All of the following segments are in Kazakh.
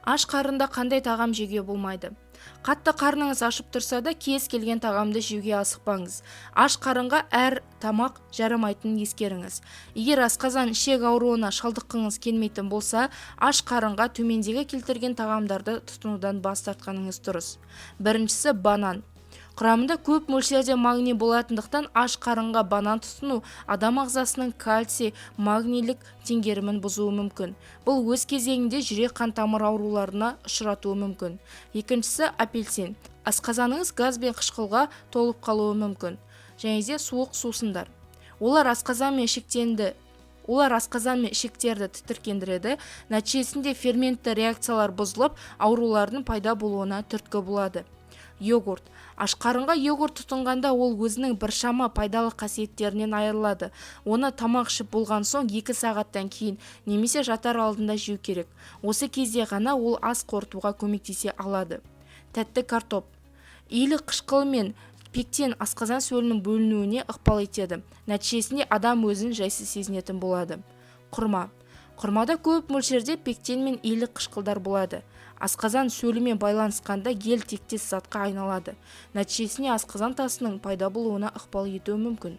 Аш қарында қандай тағам жеуге болмайды? Қатты қарныңыз ашып тұрса да кез келген тағамды жеуге асықпаңыз. Аш қарынға әр тамақ жарамайтынын ескеріңіз. Егер асқазан ішек ауруына шалдыққыңыз келмейтін болса, аш қарынға төмендегі келтірген тағамдарды тұтынудан бас тартқаныңыз дұрыс. Біріншісі банан. Құрамында көп мөлшерде магний болатындықтан аш қарынға банан тұтыну адам ағзасының кальций, магнийлік теңгерімін бұзуы мүмкін. Бұл өз кезегінде жүрек қан тамыр ауруларына ұшыратуы мүмкін. Екіншісі апельсин. Асқазаныңыз газ бен қышқылға толып қалуы мүмкін. Және де суық сусындар. Олар асқазан мен ішектерді тітіркендіреді, нәтижесінде ферментті реакциялар бұзылып, аурулардың пайда болуына түрткі болады. Йогурт. Аш қарынға йогурт тұтынғанда ол өзінің біршама пайдалы қасиеттерінен айырылады. Оны тамақ ішіп болған соң 2 сағаттан кейін немесе жатар алдында жеу керек. Осы кезде ғана ол ас қорытуға көмектесе алады. Тәтті картоп. Илік қышқылы мен пектин асқазан сөлінің бөлінуіне ықпал етеді. Нәтижесінде адам өзін жайсыз сезінетін болады. Құрма. Құрмада көп мөлшерде пектин мен илік қышқылдар болады. Асқазан сөлімен байланысқанда гель тектес затқа айналады. Нәтижесінде асқазан тасының пайда болуына ықпал етуі мүмкін.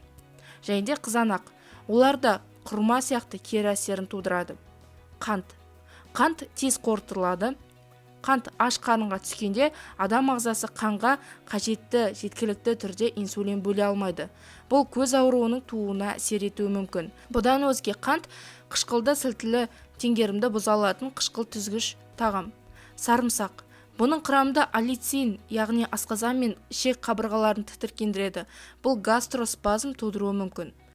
Және де қызанақ. Оларда құрма сияқты кері әсерін тудырады. Қант. Қант тез қорытылады. Қант аш қарынға түскенде адам ағзасы қанға қажетті жеткілікті түрде инсулин бөле алмайды. Бұл көз ауруының тууына әсер етуі мүмкін. Бұдан өзге қант қышқылды сілтілі теңгерімді бұза алатын қышқыл түзгіш тағам. Сарымсақ. Бұның құрамында аллицин, яғни асқазан мен ішек қабырғаларын тітіркендіреді. Бұл гастроспазм тудыруы мүмкін.